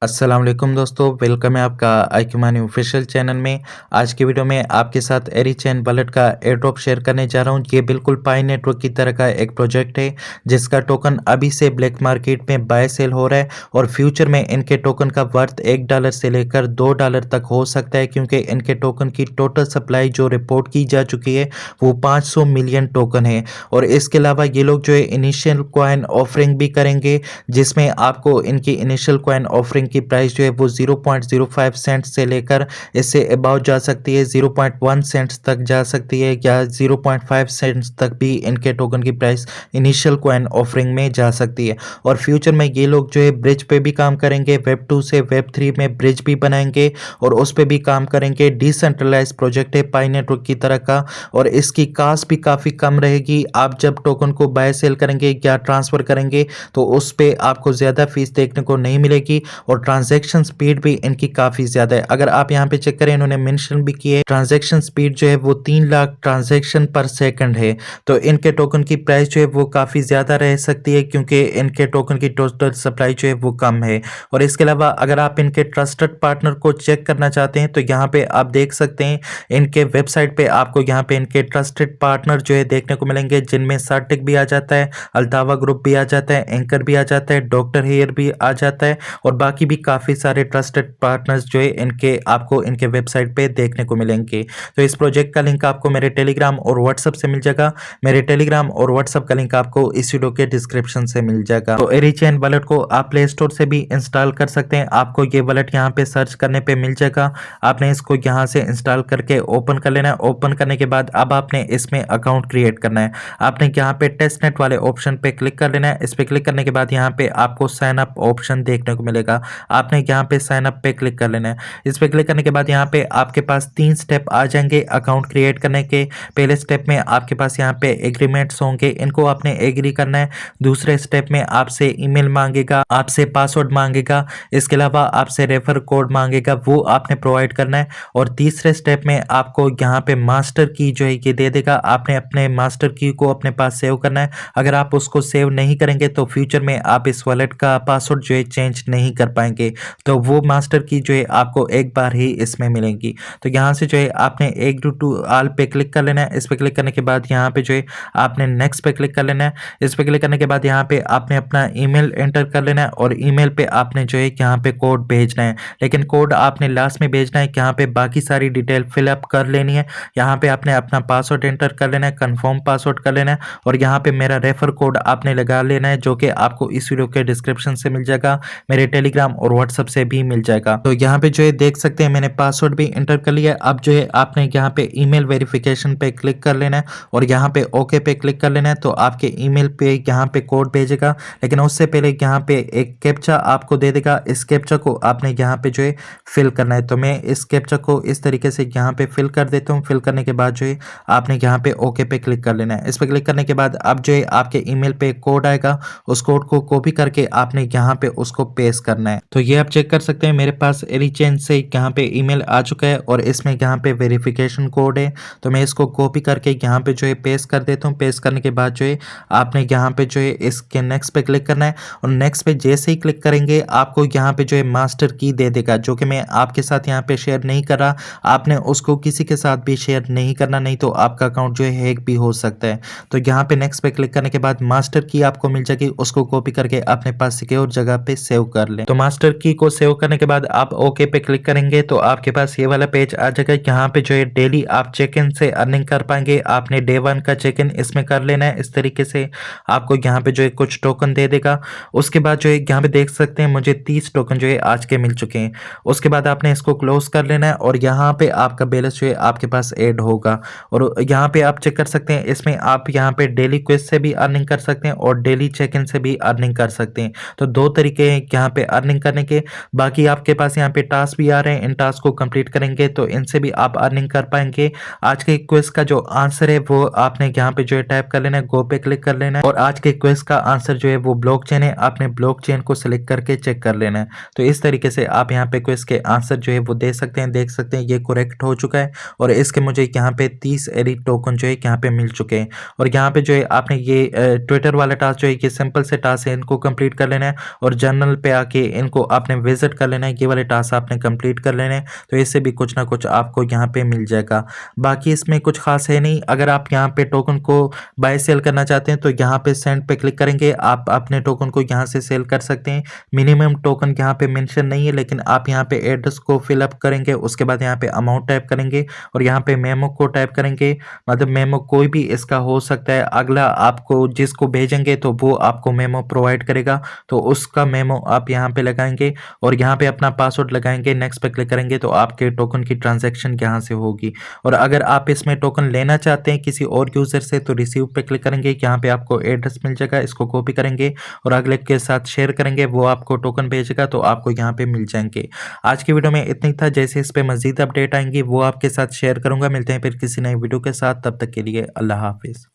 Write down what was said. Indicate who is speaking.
Speaker 1: अस्सलाम वालेकुम दोस्तों, वेलकम है आपका आईक्यू मनी ऑफिशियल चैनल में। आज की वीडियो में आपके साथ एरीचेन वॉलेट का एयर ड्रॉप शेयर करने जा रहा हूं। ये बिल्कुल पाई नेटवर्क की तरह का एक प्रोजेक्ट है जिसका टोकन अभी से ब्लैक मार्केट में बाय सेल हो रहा है और फ्यूचर में इनके टोकन का वर्थ $1 से लेकर $2 तक हो सकता है, क्योंकि इनके टोकन की टोटल सप्लाई जो रिपोर्ट की जा चुकी है वो 500 मिलियन टोकन है। और इसके अलावा ये लोग जो है इनिशियल कॉइन ऑफरिंग भी करेंगे, जिसमें आपको इनकी इनिशियल कॉइन ऑफरिंग की प्राइस जो है वो 0.05 सेंट से लेकर इससे अबाउट जा सकती है 0.1 सेंट्स तक जा सकती है, या 0.5 सेंट्स तक भी इनके टोकन की प्राइस इनिशियल कॉइन ऑफरिंग में जा सकती है। और फ्यूचर में ये लोग जो है ब्रिज पे भी काम करेंगे, वेब 2 से वेब 3 में ब्रिज भी बनाएंगे और उस पे भी काम करेंगे। डिसेंट्रलाइज प्रोजेक्ट है पाई नेटवर्क की तरह का, और इसकी कास्ट भी काफ़ी कम रहेगी। आप जब टोकन को बाय सेल करेंगे या ट्रांसफ़र करेंगे तो उस पे आपको ज़्यादा फीस देखने को नहीं मिलेगी, और ट्रांजैक्शन स्पीड भी इनकी काफ़ी ज़्यादा है। अगर आप यहाँ पे चेक करें, इन्होंने मेंशन भी किया है ट्रांजैक्शन स्पीड जो है वो 3 लाख ट्रांजैक्शन पर सेकंड है। तो इनके टोकन की प्राइस जो है वो काफ़ी ज़्यादा रह सकती है, क्योंकि इनके टोकन की टोटल सप्लाई जो है वो कम है। और इसके अलावा अगर आप इनके ट्रस्टेड पार्टनर को चेक करना चाहते हैं तो यहाँ पे आप देख सकते हैं इनके वेबसाइट पे आपको यहाँ पे इनके ट्रस्टेड पार्टनर जो है देखने को मिलेंगे, जिनमें सर्टिक भी आ जाता है, अल्तावा ग्रुप भी आ जाता है, एंकर भी आ जाता है, डॉक्टर हेयर भी आ जाता है, और बाकी भी काफ़ी सारे ट्रस्टेड पार्टनर्स जो है इनके आपको इनके वेबसाइट पे देखने को मिलेंगे। तो इस प्रोजेक्ट का लिंक आपको मेरे टेलीग्राम और व्हाट्सएप से मिल जाएगा। मेरे टेलीग्राम और व्हाट्सएप का लिंक आपको इस वीडियो के डिस्क्रिप्शन से मिल जाएगा। तो एरीचेन वॉलेट को आप प्ले स्टोर से भी इंस्टॉल कर सकते हैं। आपको ये वॉलेट यहाँ पे सर्च करने पे मिल जाएगा। आपने इसको यहाँ से इंस्टॉल करके ओपन कर लेना है। ओपन करने के बाद अब आपने इसमें अकाउंट क्रिएट करना है। आपने यहाँ पे टेस्ट नेट वाले ऑप्शन पे क्लिक कर लेना है। इस पे क्लिक करने के बाद यहाँ पे आपको साइन अप ऑप्शन देखने को मिलेगा। आपने यहाँ पे साइन अप पे क्लिक कर लेना है। इस पे क्लिक करने के बाद यहाँ पे आपके पास 3 स्टेप आ जाएंगे अकाउंट क्रिएट करने के। पहले स्टेप में आपके पास यहाँ पे एग्रीमेंट्स होंगे, इनको आपने एग्री करना है। दूसरे स्टेप में आपसे ईमेल मांगेगा, आपसे पासवर्ड मांगेगा, इसके अलावा आपसे रेफर कोड मांगेगा, वो आपने प्रोवाइड करना है। और तीसरे स्टेप में आपको यहाँ पे मास्टर की जो है ये दे देगा। आपने अपने मास्टर की को अपने पास सेव करना है। अगर आप उसको सेव नहीं करेंगे तो फ्यूचर में आप इस वॉलेट का पासवर्ड जो है चेंज नहीं कर पाएंगे। तो वो मास्टर की जो है आपको एक बार ही इसमें मिलेंगी। तो यहाँ से जो है आपने एग्री टू ऑल पे क्लिक कर लेना है। इस पे क्लिक करने के बाद यहाँ पे जो है आपने नेक्स्ट पे क्लिक कर लेना है। इस पे क्लिक करने के बाद यहाँ पे आपने अपना ईमेल एंटर कर लेना है, और ईमेल पे आपने जो है यहाँ पे कोड भेजना है। लेकिन कोड आपने लास्ट में भेजना है, यहाँ पे बाकी सारी डिटेल फिलअप कर लेनी है। यहाँ पे आपने अपना पासवर्ड एंटर कर लेना है, कंफर्म पासवर्ड कर लेना है, और यहाँ पे मेरा रेफर कोड आपने लगा लेना है, जो कि आपको इस वीडियो के डिस्क्रिप्शन से मिल जाएगा, मेरे टेलीग्राम और व्हाट्सएप से भी मिल जाएगा। तो यहाँ पे जो है देख सकते हैं मैंने पासवर्ड भी एंटर कर लिया है। अब जो है आपने यहाँ पे ईमेल वेरिफिकेशन पे क्लिक कर लेना है और यहाँ पे ओके पे क्लिक कर लेना है। तो आपके ईमेल पे यहाँ पे कोड भेजेगा, लेकिन उससे पहले यहाँ पे एक कैप्चा आपको दे देगा। इस कैप्चा को आपने यहाँ पे जो है फिल करना है। तो मैं इस कैप्चा को इस तरीके से यहाँ पे फिल कर देता हूँ। फिल करने के बाद जो है आपने यहाँ पे ओके पे क्लिक कर लेना है। इस पे क्लिक करने के बाद अब जो है आपके ईमेल पे कोड आएगा, उस कोड को कॉपी करके आपने यहाँ पे उसको पेस्ट करना है। तो ये आप चेक कर सकते हैं मेरे पास एरीचेन से यहाँ पे ईमेल आ चुका है और इसमें यहाँ पे वेरिफिकेशन कोड है। तो मैं इसको कॉपी करके यहाँ पे जो है पेस्ट कर देता हूँ। पेस्ट करने के बाद जो है आपने यहाँ पे जो है इसके नेक्स्ट पे क्लिक करना है, और नेक्स्ट पे जैसे ही क्लिक करेंगे आपको यहाँ पे जो है मास्टर की दे देगा, जो कि मैं आपके साथ यहाँ पे शेयर नहीं कर रहा। आपने उसको किसी के साथ भी शेयर नहीं करना, नहीं तो आपका अकाउंट जो है हैक भी हो सकता है। तो यहाँ पे नेक्स्ट पे क्लिक करने के बाद मास्टर की आपको मिल जाएगी, उसको कॉपी करके अपने पास सिक्योर जगह पे सेव कर लें। तो मास्टर की को सेव करने के बाद आप ओके पे क्लिक करेंगे तो आपके पास ये वाला पेज आ जाएगा। यहाँ पे जो है डेली आप चेक इन से अर्निंग कर पाएंगे। आपने डे 1 का चेक इन इसमें कर लेना है। इस तरीके से आपको यहाँ पे जो है कुछ टोकन दे देगा। उसके बाद जो है यहाँ पे देख सकते हैं मुझे 30 टोकन जो है आज के मिल चुके हैं। उसके बाद आपने इसको क्लोज कर लेना है और यहाँ पे आपका बैलेंस जो है आपके पास ऐड होगा। और यहाँ पे आप चेक कर सकते हैं, इसमें आप यहाँ पे डेली क्विज से भी अर्निंग कर सकते हैं और डेली चेक इन से भी अर्निंग कर सकते हैं। तो 2 तरीके हैं यहाँ पे अर्निंग करने के। बाकी आपके पास यहाँ पे टास्क भी आ रहे हैं, इन टास्क को कंप्लीट करेंगे तो इनसे भी आप अर्निंग कर पाएंगे। आज के क्विज का जो आंसर है वो आपने यहाँ पे जो है टाइप कर लेना है, गो पे क्लिक कर लेना है, और आज के क्विज का आंसर जो है वो ब्लॉकचेन है। आपने ब्लॉकचेन को सिलेक्ट करके चेक कर लेना है। तो इस तरीके से आप यहाँ पे क्विज के आंसर जो है वो दे सकते हैं। देख सकते हैं ये करेक्ट हो चुका है, और इसके मुझे यहाँ पे 30 एरी टोकन जो है यहाँ पे मिल चुके हैं। और यहाँ पे जो है आपने ये ट्विटर वाला टास्क जो है ये सिंपल से टास्क है, इनको कंप्लीट कर लेना है और जर्नल पे आके इनको को आपने विजिट कर लेना है, ये वाले टास्क आपने कंप्लीट कर लेने हैं, तो इससे भी कुछ ना कुछ आपको यहाँ पे मिल जाएगा। बाकी इसमें कुछ खास है नहीं। अगर आप यहाँ पे टोकन को बाय सेल करना चाहते हैं तो यहाँ पे सेंड पे क्लिक करेंगे, आप अपने टोकन को यहाँ से सेल कर सकते हैं। मिनिमम टोकन यहाँ पे मेंशन नहीं है, लेकिन आप यहाँ पे एड्रेस को फिलअप करेंगे, उसके बाद यहाँ पे अमाउंट टाइप करेंगे और यहाँ पे मेमो को टाइप करेंगे। मतलब मेमो कोई भी इसका हो सकता है, अगला आपको जिसको भेजेंगे तो वो आपको मेमो प्रोवाइड करेगा, तो उसका मेमो आप यहाँ पे लगाएंगे और यहाँ पे अपना पासवर्ड लगाएंगे। नेक्स्ट पे क्लिक करेंगे तो आपके टोकन की ट्रांजैक्शन यहाँ से होगी। और अगर आप इसमें टोकन लेना चाहते हैं किसी और यूजर से तो रिसीव पे क्लिक करेंगे, यहाँ पे आपको एड्रेस मिल जाएगा, इसको कॉपी करेंगे और अगले के साथ शेयर करेंगे, वो आपको टोकन भेजेगा तो आपको यहाँ पे मिल जाएंगे। आज की वीडियो में इतना ही था। जैसे इस पे मजीद अपडेट आएंगी वो आपके साथ शेयर करूंगा। मिलते हैं फिर किसी नई वीडियो के साथ, तब तक के लिए अल्लाह हाफिज।